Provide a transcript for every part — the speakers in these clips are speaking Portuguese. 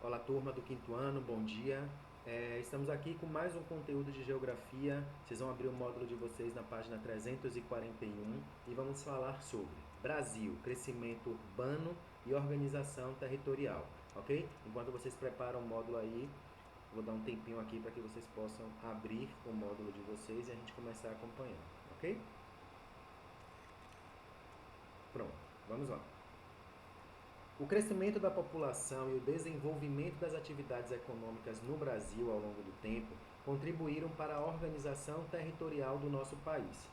Olá, turma do quinto ano, bom dia. Estamos aqui com mais um conteúdo de geografia. Vocês vão abrir o módulo de vocês na página 341 e vamos falar sobre Brasil, crescimento urbano e organização territorial, ok? Enquanto vocês preparam o módulo aí, vou dar um tempinho aqui para que vocês possam abrir o módulo de vocês e a gente começar acompanhando, ok? Pronto, vamos lá. O crescimento da população e o desenvolvimento das atividades econômicas no Brasil ao longo do tempo contribuíram para a organização territorial do nosso país.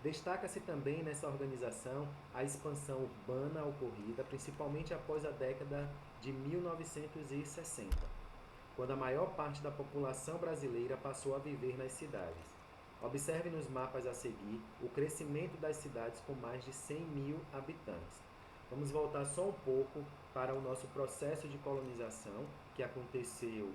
Destaca-se também nessa organização a expansão urbana ocorrida principalmente após a década de 1960, quando a maior parte da população brasileira passou a viver nas cidades. Observe nos mapas a seguir o crescimento das cidades com mais de 100 mil habitantes. Vamos voltar só um pouco para o nosso processo de colonização que aconteceu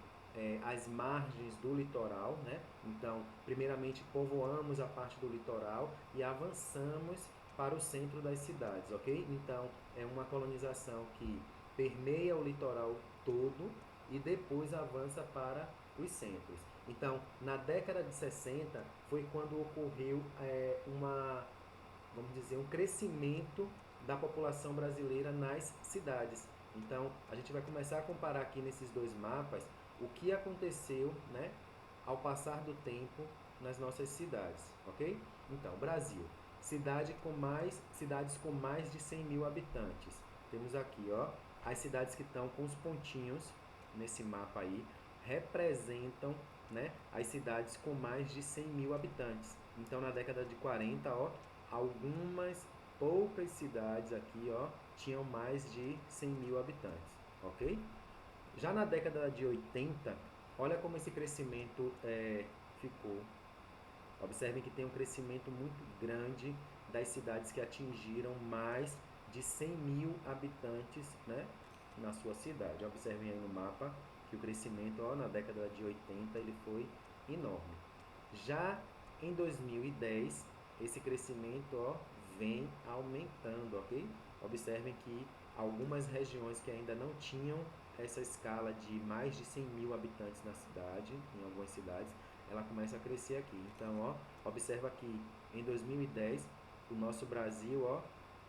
às margens do litoral, né? Então, primeiramente povoamos a parte do litoral e avançamos para o centro das cidades, ok? Então, é uma colonização que permeia o litoral todo e depois avança para os centros. Então, na década de 60 foi quando ocorreu vamos dizer, um crescimento da população brasileira nas cidades. Então, a gente vai começar a comparar aqui nesses dois mapas o que aconteceu, né, ao passar do tempo nas nossas cidades, ok? Então, Brasil, cidades com mais de 100 mil habitantes. Temos aqui, ó, as cidades que estão com os pontinhos nesse mapa aí, representam, né, as cidades com mais de 100 mil habitantes. Então, na década de 40, ó, algumas poucas cidades aqui, ó, tinham mais de 100 mil habitantes, ok? Já na década de 80, olha como esse crescimento ficou. Observem que tem um crescimento muito grande das cidades que atingiram mais de 100 mil habitantes, né, na sua cidade. Observem aí no mapa que o crescimento, ó, na década de 80 ele foi enorme. Já em 2010, esse crescimento, ó, vem aumentando, ok? Observem que algumas regiões que ainda não tinham essa escala de mais de 100 mil habitantes na cidade, em algumas cidades, ela começa a crescer aqui. Então, ó, observa que em 2010 o nosso Brasil, ó,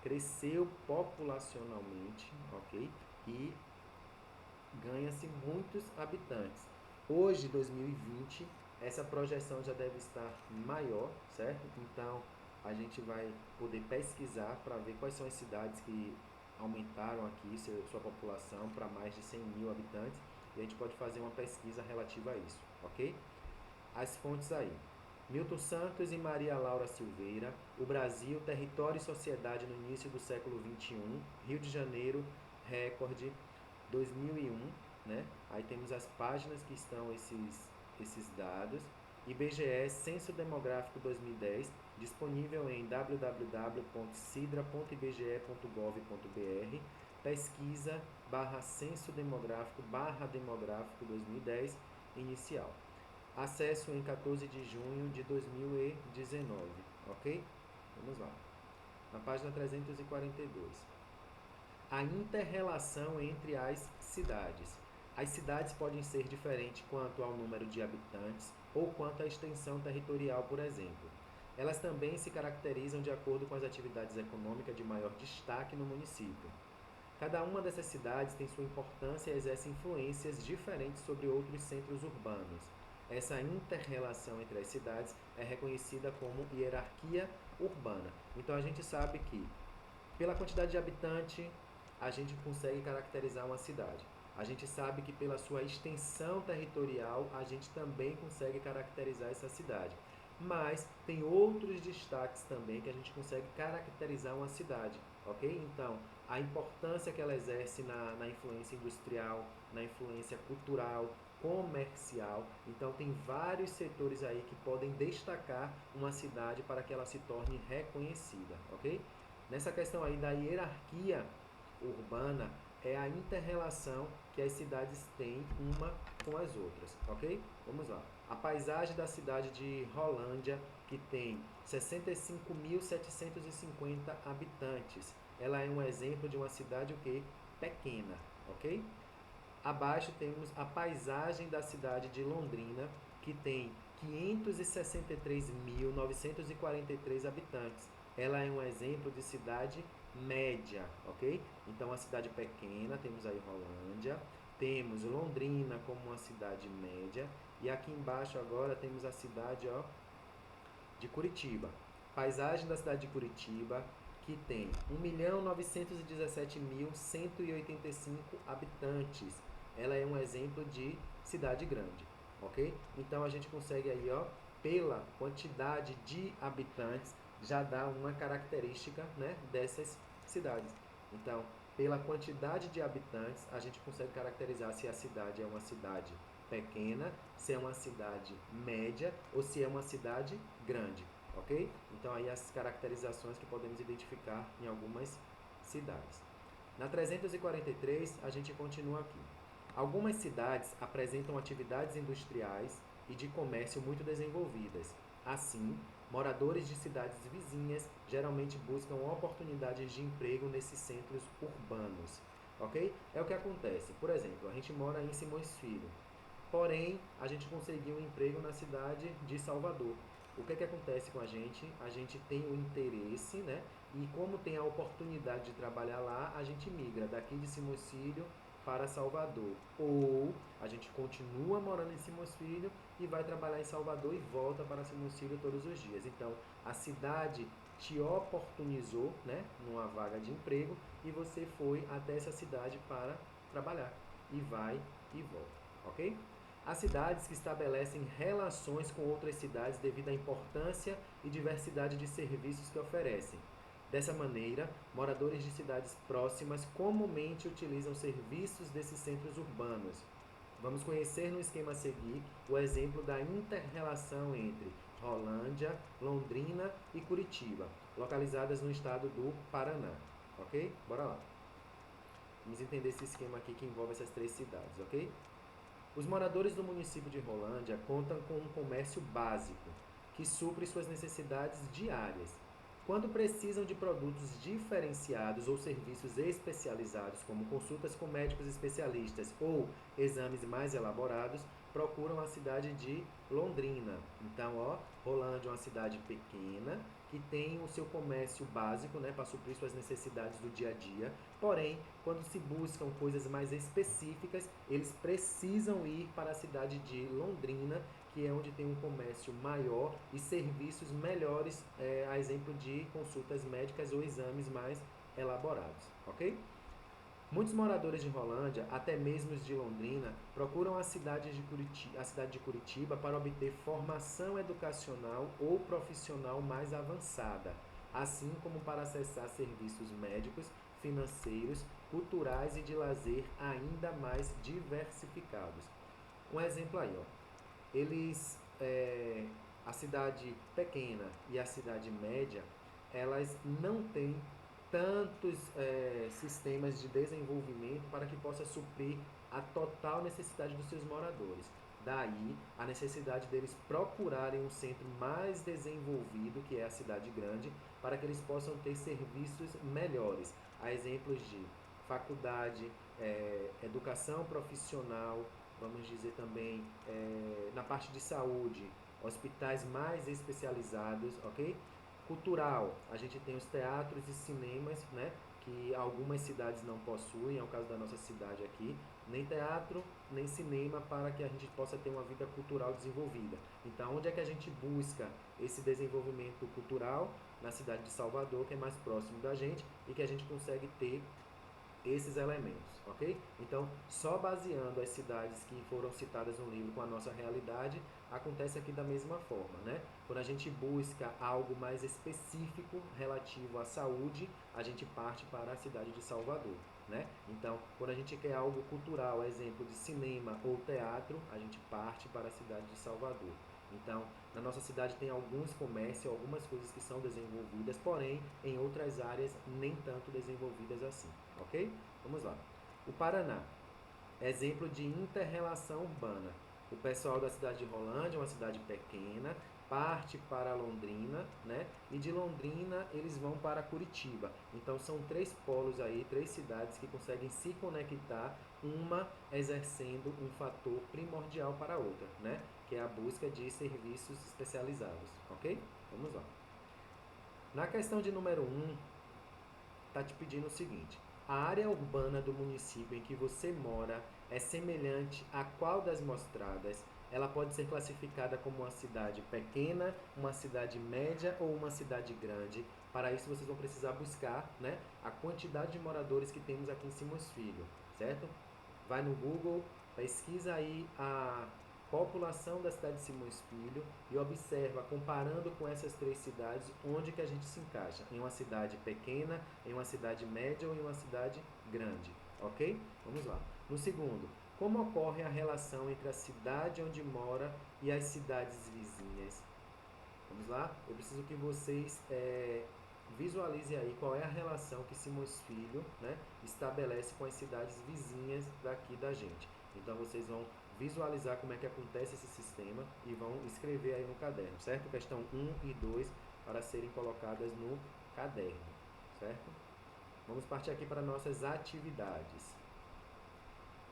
cresceu populacionalmente, ok? E ganha-se muitos habitantes. Hoje, 2020, essa projeção já deve estar maior, certo? Então, a gente vai poder pesquisar para ver quais são as cidades que aumentaram aqui sua população para mais de 100 mil habitantes e a gente pode fazer uma pesquisa relativa a isso, ok? As fontes aí. Milton Santos e Maria Laura Silveira, O Brasil, Território e Sociedade no Início do Século XXI, Rio de Janeiro, Record, 2001, né? Aí temos as páginas que estão esses dados. IBGE, Censo Demográfico 2010, disponível em www.cidra.ibge.gov.br, pesquisa barra censo demográfico barra demográfico 2010, inicial. Acesso em 14 de junho de 2019, ok? Vamos lá. Na página 342. A inter-relação entre as cidades. As cidades podem ser diferentes quanto ao número de habitantes ou quanto à extensão territorial, por exemplo. Elas também se caracterizam de acordo com as atividades econômicas de maior destaque no município. Cada uma dessas cidades tem sua importância e exerce influências diferentes sobre outros centros urbanos. Essa inter-relação entre as cidades é reconhecida como hierarquia urbana. Então a gente sabe que, pela quantidade de habitante, a gente consegue caracterizar uma cidade. A gente sabe que pela sua extensão territorial, a gente também consegue caracterizar essa cidade. Mas tem outros destaques também que a gente consegue caracterizar uma cidade, ok? Então, a importância que ela exerce na influência industrial, na influência cultural, comercial. Então, tem vários setores aí que podem destacar uma cidade para que ela se torne reconhecida, ok? Nessa questão aí da hierarquia urbana, é a inter-relação que as cidades têm uma com as outras, ok? Vamos lá. A paisagem da cidade de Rolândia, que tem 65.750 habitantes, ela é um exemplo de uma cidade o quê? Pequena, ok? Abaixo temos a paisagem da cidade de Londrina, que tem 563.943 habitantes. Ela é um exemplo de cidade média, ok? Então, a cidade pequena, temos aí Rolândia, temos Londrina como uma cidade média, e aqui embaixo agora temos a cidade, ó, de Curitiba. Paisagem da cidade de Curitiba, que tem 1.917.185 habitantes. Ela é um exemplo de cidade grande, ok? Então a gente consegue aí, ó, pela quantidade de habitantes, já dá uma característica, né, dessas cidades. Então, pela quantidade de habitantes, a gente consegue caracterizar se a cidade é uma cidade pequena, se é uma cidade média ou se é uma cidade grande, ok? Então aí as caracterizações que podemos identificar em algumas cidades. Na 343, a gente continua aqui. Algumas cidades apresentam atividades industriais e de comércio muito desenvolvidas. Assim, moradores de cidades vizinhas geralmente buscam oportunidades de emprego nesses centros urbanos, ok? É o que acontece. Por exemplo, a gente mora em Simões Filho, porém a gente conseguiu um emprego na cidade de Salvador. O que é que acontece com a gente? A gente tem o interesse, né? E como tem a oportunidade de trabalhar lá, a gente migra daqui de Simões Filho para Salvador. Ou a gente continua morando em Simões Filho e vai trabalhar em Salvador e volta para Simões Filho todos os dias. Então, a cidade te oportunizou, né, numa vaga de emprego e você foi até essa cidade para trabalhar. E vai e volta, ok? Há cidades que estabelecem relações com outras cidades devido à importância e diversidade de serviços que oferecem. Dessa maneira, moradores de cidades próximas comumente utilizam serviços desses centros urbanos. Vamos conhecer no esquema a seguir o exemplo da inter-relação entre Rolândia, Londrina e Curitiba, localizadas no estado do Paraná. Ok? Bora lá. Vamos entender esse esquema aqui que envolve essas três cidades, ok? Os moradores do município de Rolândia contam com um comércio básico, que supre suas necessidades diárias. Quando precisam de produtos diferenciados ou serviços especializados, como consultas com médicos especialistas ou exames mais elaborados, procuram a cidade de Londrina. Então, ó, Rolândia é uma cidade pequena que tem o seu comércio básico, né, para suprir suas necessidades do dia a dia. Porém, quando se buscam coisas mais específicas, eles precisam ir para a cidade de Londrina, que é onde tem um comércio maior e serviços melhores, a exemplo de consultas médicas ou exames mais elaborados, ok? Muitos moradores de Rolândia, até mesmo os de Londrina, procuram a cidade de Curitiba para obter formação educacional ou profissional mais avançada, assim como para acessar serviços médicos, financeiros, culturais e de lazer ainda mais diversificados. Um exemplo aí, ó. Eles, a cidade pequena e a cidade média, elas não têm tantos sistemas de desenvolvimento para que possa suprir a total necessidade dos seus moradores. Daí a necessidade deles procurarem um centro mais desenvolvido, que é a cidade grande, para que eles possam ter serviços melhores. Há exemplos de faculdade, educação profissional, vamos dizer também, na parte de saúde, hospitais mais especializados, ok? Cultural, a gente tem os teatros e cinemas, né? Que algumas cidades não possuem, é o caso da nossa cidade aqui, nem teatro, nem cinema para que a gente possa ter uma vida cultural desenvolvida. Então, onde é que a gente busca esse desenvolvimento cultural? Na cidade de Salvador, que é mais próximo da gente e que a gente consegue ter esses elementos, ok? Então, só baseando as cidades que foram citadas no livro com a nossa realidade, acontece aqui da mesma forma, né? Quando a gente busca algo mais específico relativo à saúde, a gente parte para a cidade de Salvador, né? Então, quando a gente quer algo cultural, exemplo de cinema ou teatro, a gente parte para a cidade de Salvador. Então, na nossa cidade tem alguns comércios, algumas coisas que são desenvolvidas, porém, em outras áreas nem tanto desenvolvidas assim, ok? Vamos lá. O Paraná, exemplo de inter-relação urbana. O pessoal da cidade de Rolândia é uma cidade pequena, parte para Londrina, né? E de Londrina eles vão para Curitiba. Então são 3 polos aí, 3 cidades que conseguem se conectar, uma exercendo um fator primordial para a outra, né? Que é a busca de serviços especializados, ok? Vamos lá. Na questão de número 1, está te pedindo o seguinte: a área urbana do município em que você mora é semelhante a qual das mostradas? Ela pode ser classificada como uma cidade pequena, uma cidade média ou uma cidade grande. Para isso vocês vão precisar buscar, né, a quantidade de moradores que temos aqui em Simões Filho, certo? Vai no Google, pesquisa aí a população da cidade de Simões Filho e observa, comparando com essas 3 cidades, onde que a gente se encaixa. Em uma cidade pequena, em uma cidade média ou em uma cidade grande, ok? Vamos lá. No segundo, como ocorre a relação entre a cidade onde mora e as cidades vizinhas? Vamos lá? Eu preciso que vocês visualizem aí qual é a relação que Simões Filho, né, estabelece com as cidades vizinhas daqui da gente. Então vocês vão visualizar como é que acontece esse sistema e vão escrever aí no caderno, certo? Questão 1 e 2 para serem colocadas no caderno, certo? Vamos partir aqui para nossas atividades.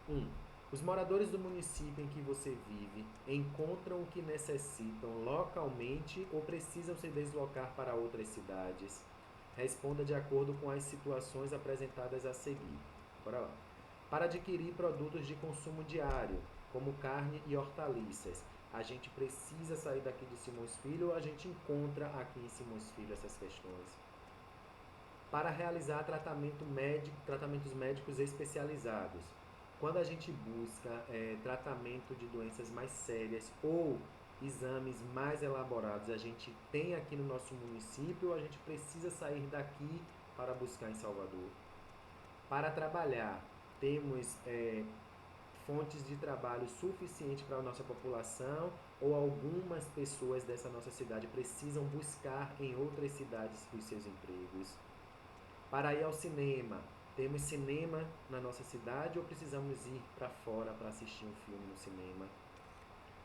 1. Os moradores do município em que você vive encontram o que necessitam localmente ou precisam se deslocar para outras cidades? Responda de acordo com as situações apresentadas a seguir. Bora lá. Para adquirir produtos de consumo diário, como carne e hortaliças, a gente precisa sair daqui de Simões Filho ou a gente encontra aqui em Simões Filho essas questões? Para realizar tratamentos médicos especializados. Quando a gente busca tratamento de doenças mais sérias ou exames mais elaborados, a gente tem aqui no nosso município ou a gente precisa sair daqui para buscar em Salvador? Para trabalhar, temos fontes de trabalho suficiente para a nossa população ou algumas pessoas dessa nossa cidade precisam buscar em outras cidades os seus empregos? Para ir ao cinema, temos cinema na nossa cidade ou precisamos ir para fora para assistir um filme no cinema?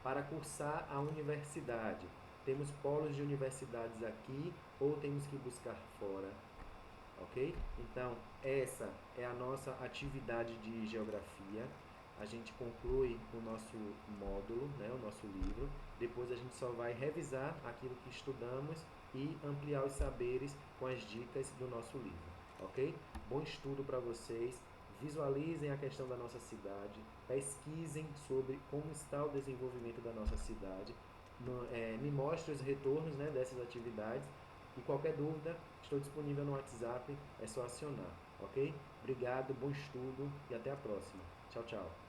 Para cursar a universidade, temos polos de universidades aqui ou temos que buscar fora? Ok? Então, essa é a nossa atividade de geografia. A gente conclui o nosso módulo, né, o nosso livro. Depois a gente só vai revisar aquilo que estudamos e ampliar os saberes com as dicas do nosso livro, ok? Bom estudo para vocês. Visualizem a questão da nossa cidade, pesquisem sobre como está o desenvolvimento da nossa cidade, me mostre os retornos, né, dessas atividades e qualquer dúvida, estou disponível no WhatsApp, é só acionar, ok? Obrigado, bom estudo e até a próxima. Tchau, tchau.